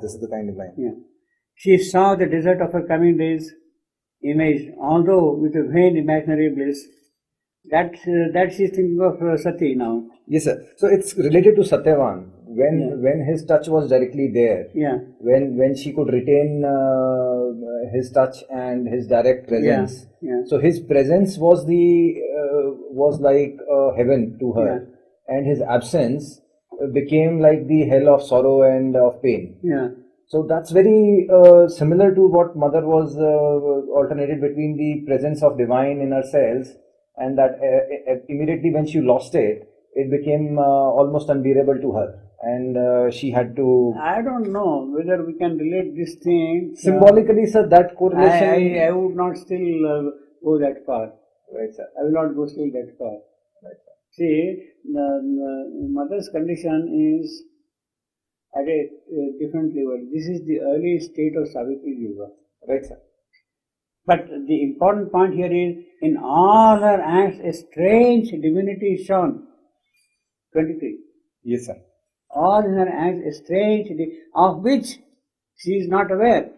this is the kind of line. Yeah. She saw the desert of her coming days imaged, although with a vain imaginary bliss. That she's thinking of Sati now. Yes, sir. So it's related to Satyavan. When his touch was directly there, Yeah. when she could retain his touch and his direct presence, Yeah. so his presence was like heaven to her, and his absence became like the hell of sorrow and of pain. Yeah. So that's very similar to what Mother was alternated between the presence of divine in herself, and that immediately when she lost it, it became almost unbearable to her, and she had to. I don't know whether we can relate this thing. Symbolically, sir, that correlation. I would not still go that far. Right, sir. I will not go still that far. Right, sir. See, the mother's condition is at a different level. This is the early state of Savitri Yoga. Right, sir. But the important point here is, in all her acts, a strange divinity is shown. 23. Yes, sir. All in her acts, a strange, of which she is not aware.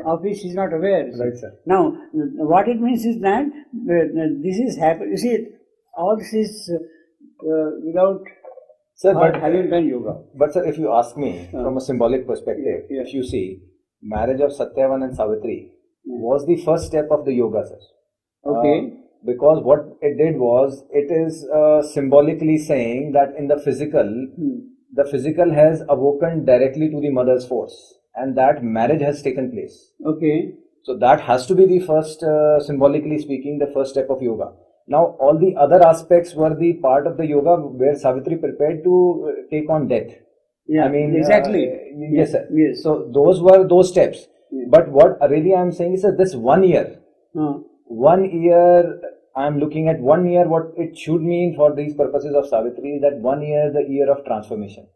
Of which she is not aware. Right, sir. Now, what it means is that this is happening. You see, all this is without having done yoga. But sir, if you ask me from a symbolic perspective, if you see, marriage of Satyavan and Savitri was the first step of the yoga, sir. Okay. Because what it did was, it is symbolically saying that in the physical has awoken directly to the mother's force, and that marriage has taken place. Okay. So that has to be the first, symbolically speaking, the first step of yoga. Now, all the other aspects were the part of the yoga where Savitri prepared to take on death. Yeah, I mean, exactly. Yes, sir. Yes. So those were those steps. Yeah. But what really I am saying is that this 1 year, 1 year, I am looking at 1 year, what it should mean for these purposes of Savitri is that 1 year, the year of transformation.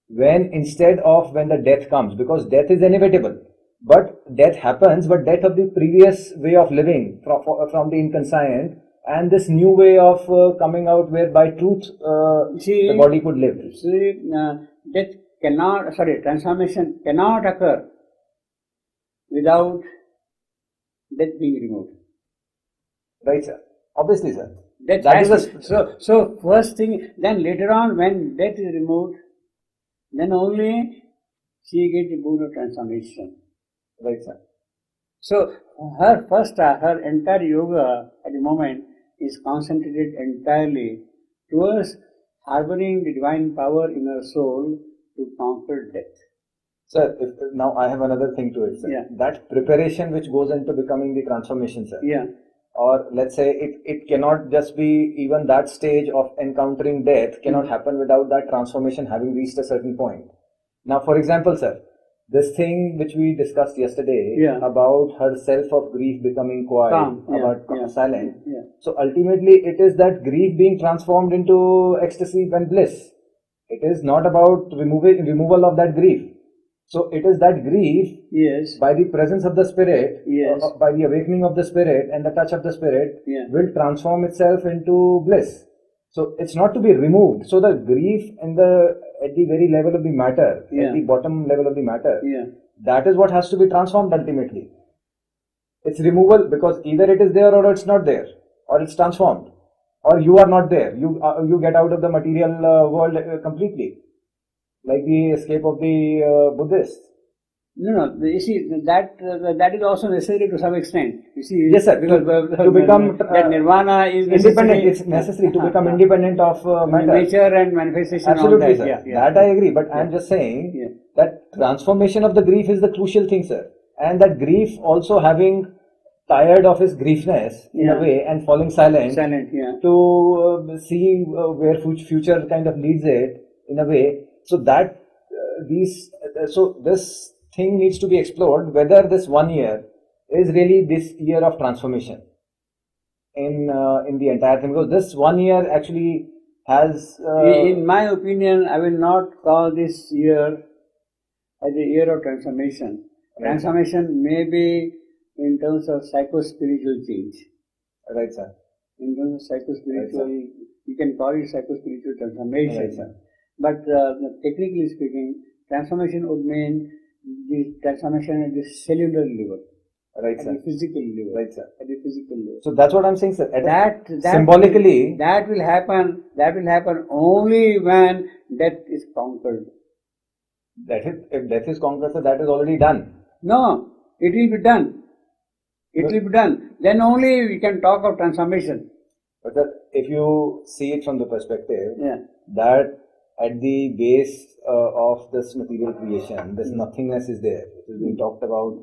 When instead of when the death comes, because death is inevitable, but death happens, but death of the previous way of living from the inconscient, and this new way of coming out whereby truth, the body could live. See, transformation cannot occur without death being removed. Right, sir. Obviously, sir. So first thing, then later on when death is removed, then only she gets the boon of transformation. Right, sir. So her entire yoga at the moment is concentrated entirely towards harboring the divine power in her soul to conquer death. Sir, now I have another thing to it, sir. Yeah. That preparation which goes into becoming the transformation, sir. Yeah. Or let's say it cannot just be even that stage of encountering death cannot happen without that transformation having reached a certain point. Now, for example, sir, this thing which we discussed yesterday about her self of grief becoming quiet, silent. Yeah. So ultimately it is that grief being transformed into ecstasy and bliss. It is not about removal of that grief. So it is that grief, by the presence of the spirit, by the awakening of the spirit and the touch of the spirit, will transform itself into bliss. So it's not to be removed. So the grief at the very level of the matter, at the bottom level of the matter, that is what has to be transformed ultimately. It's removal, because either it is there or it's not there, or it's transformed, or you are not there. You get out of the material world completely. Like the escape of the Buddhists. No. You see, that is also necessary to some extent. You see, yes, sir. Because to become that nirvana is independent. It's necessary to become independent of matter, nature and manifestation. Absolutely, sir. That I agree. But I am just saying that transformation of the grief is the crucial thing, sir. And that grief also having tired of his griefness in a way and falling silent to see where future kind of leads it in a way. So that this thing needs to be explored, whether this 1 year is really this year of transformation in the entire thing. Because this 1 year actually has... in my opinion, I will not call this year as a year of transformation. Right. Transformation may be in terms of psycho-spiritual change. Right, sir. In terms of psycho-spiritual, you can call it psycho-spiritual transformation. Right, sir. But technically speaking, transformation would mean the transformation at the cellular level, Right, at sir. the physical level, Right, sir. at the physical level. So that's what I'm saying, sir. That Symbolically, that will happen. That will happen only when death is conquered. if death is conquered, sir, that is already done. No, it will be done. It will be done. Then only we can talk of transformation. But sir, if you see it from the perspective Yeah. that at the base of this material creation, this nothingness is there, which is being talked about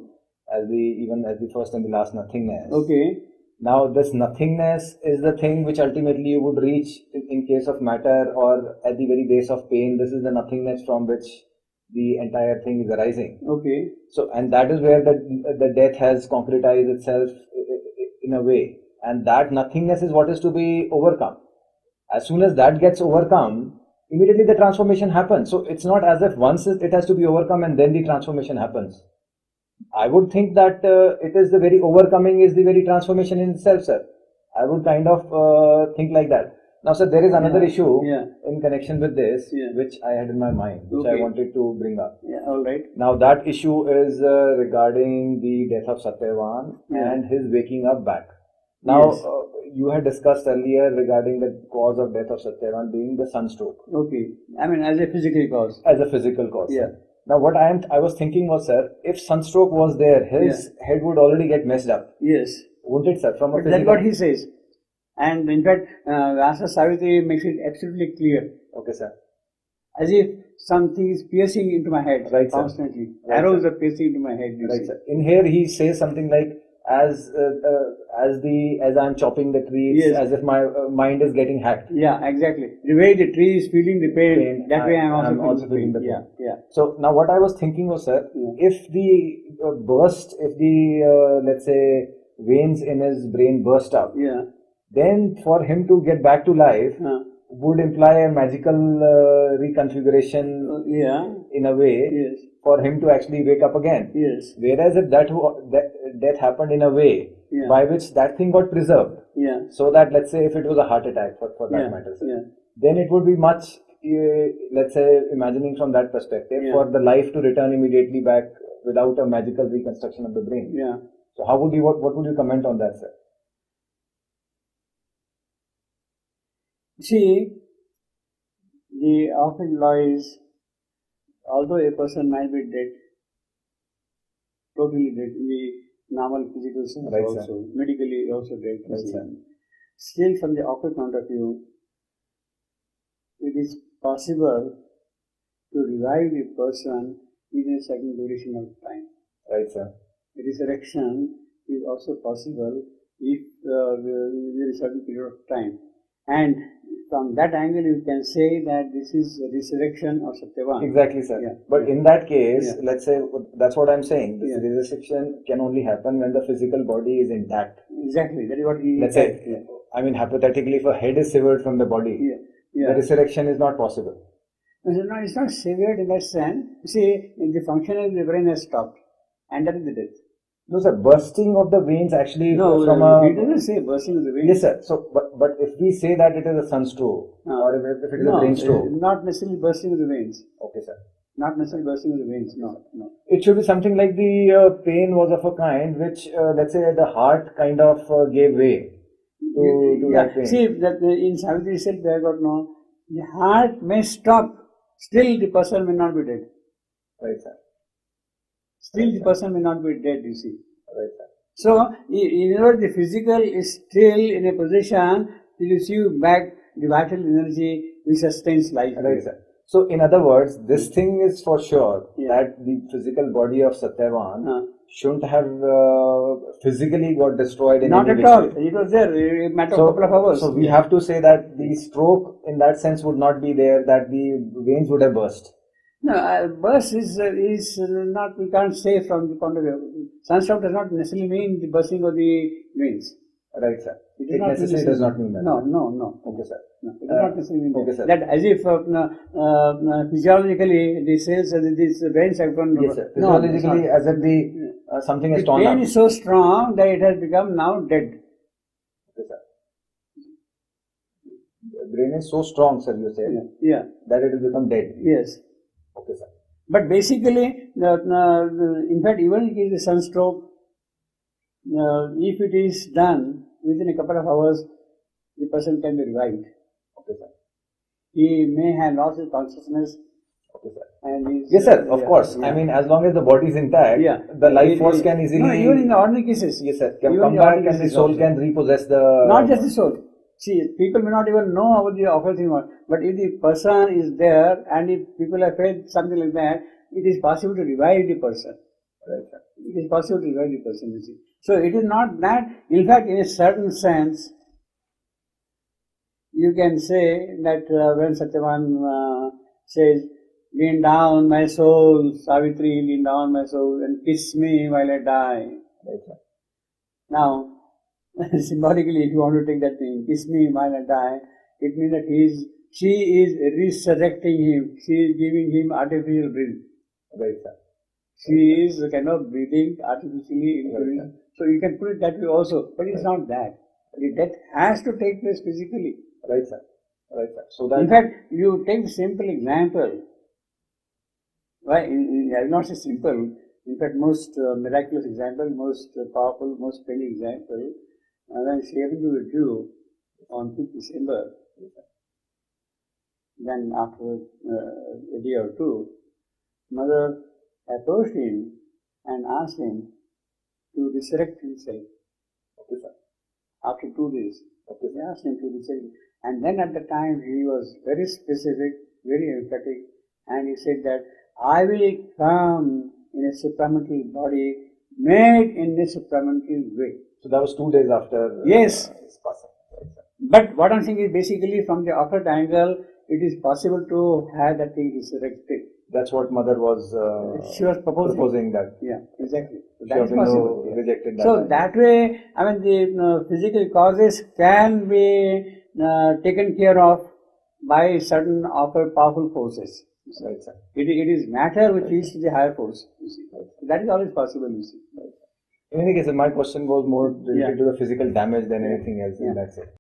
as the first and the last nothingness. Okay. Now, this nothingness is the thing which ultimately you would reach in case of matter, or at the very base of pain. This is the nothingness from which the entire thing is arising. Okay. So, and that is where the death has concretized itself in a way, and that nothingness is what is to be overcome. As soon as that gets overcome, immediately the transformation happens. So, it's not as if once it has to be overcome and then the transformation happens. I would think that it is the very overcoming is the very transformation in itself, sir. I would kind of think like that. Now, sir, there is another issue in connection with this, which I had in my mind, which I wanted to bring up. Yeah. All right. Now, that issue is regarding the death of Satyavan and his waking up back. Now, you had discussed earlier regarding the cause of death of Satyavan being the sunstroke. Okay. I mean, as a physical cause. As a physical cause. Yeah. Now, what I was thinking was, sir, if sunstroke was there, his head would already get messed up. Yes. Wouldn't it, sir? From a But physical... that's what he says. And in fact, Rasa Savitri makes it absolutely clear. Okay, sir. As if something is piercing into my head constantly. Arrows are piercing into my head. Right, sir. In here, he says something like, as I'm chopping the trees, as if my mind is getting hacked. Yeah, exactly. The way the tree is feeling the pain, that way I'm also feeling the pain. Yeah. So now what I was thinking was, sir, if the let's say veins in his brain burst out, then for him to get back to life would imply a magical reconfiguration in a way for him to actually wake up again. Yes. Whereas if that death happened in a way by which that thing got preserved, so that, let's say, if it was a heart attack for that matter, then it would be much, let's say, imagining from that perspective, for the life to return immediately back without a magical reconstruction of the brain. So how would you, what would you comment on that, sir? See, the often law is, although a person might be dead, totally dead in the normal physical sense also, medically also dead, still from the occult point of view, it is possible to revive the person in a certain duration of time. Right, sir. The resurrection is also possible if within a certain period of time. And from that angle, you can say that this is a resurrection of Satyavan. Exactly, sir. But in that case, let's say, that's what I'm saying. This resurrection can only happen when the physical body is intact. Exactly. That is what he Let's say, I mean, hypothetically, if a head is severed from the body, the resurrection is not possible. No, it's not severed in that sense. See, the function of the brain has stopped. And that is the death. No, sir, bursting of the veins actually from a... He doesn't say bursting of the veins. Yes, sir. So, but if we say that it is a sunstroke, or if it is a brain stroke... not necessarily bursting of the veins. Okay, sir. Not necessarily bursting of the veins, no. It should be something like the pain was of a kind which, let's say, the heart kind of gave way to that pain. See, that in Savitri itself, they have got no... The heart may stop, still the person may not be dead. Right, sir. Still the person may not be dead, you see. Right, sir. So, in other words, the physical is still in a position to receive back the vital energy which sustains life. Right, sir. So, in other words, this thing is for sure that the physical body of Satyavan shouldn't have physically got destroyed in Not any at all. It was there a matter of a couple of hours. So, we have to say that the stroke in that sense would not be there, that the veins would have burst. No, burst is not, we can't say from the point of view. Sunstroke does not necessarily mean the bursting of the veins. Right, sir. It necessarily does not mean that. No. Okay, sir. No, it does not necessarily mean okay, sir. that. As if physiologically the cells and these veins have gone. Yes, sir. Physiologically, as if something has torn up. The pain is so strong that it has become now dead. Okay, sir. brain is so strong, sir, you said, Yeah. that it will become dead. Yes. Okay, sir. But basically, in fact, even if it is a sunstroke, if it is done within a couple of hours, the person can be revived. Okay, sir. He may have lost his consciousness. Okay, sir. And Yes, sir, of course. I mean, as long as the body is intact, the life force can easily... No, even in the ordinary cases. Yes, sir. Can come back and the soul can repossess the... Not just the soul. See, people may not even know about the awful thing, but if the person is there and if people have felt something like that, it is possible to revive the person. Right, sir. It is possible to revive the person, you see. So it is not that, in fact, in a certain sense, you can say that when Satyavan says, lean down my soul, Savitri, lean down my soul and kiss me while I die. Right, sir. Now, symbolically, if you want to take that thing, kiss me while I die, it means that she is resurrecting him, she is giving him artificial breath. Right, sir. She is kind of breathing artificially into him. Right, So you can put it that way also, but it's not that. The death has to take place physically. Right, sir. Right, sir. So that... In fact, you take a simple example. Why? I will not say simple. In fact, most miraculous example, most powerful, most training example, when I was sharing with you on 5th December, then after a day or two, Mother approached him and asked him to resurrect himself. Okay, sir. After 2 days, Okay, they asked him to resurrect. And then at the time he was very specific, very emphatic, and he said that I will come in a supramental body made in a supramental way. So that was 2 days after Yes. his passing. Right, sir. But what I'm saying is basically from the opposite angle, it is possible to have that thing resurrected. That's what Mother was, She was proposing that. Yeah, exactly. So that is Sri possible. Aurobindo rejected that. So that way, I mean, the physical causes can be taken care of by certain powerful forces. Right, sir. It is matter which leads to the higher force. You see, that is always possible. You see. In any case, my question was more related to the physical damage than anything else. Yeah. That's it.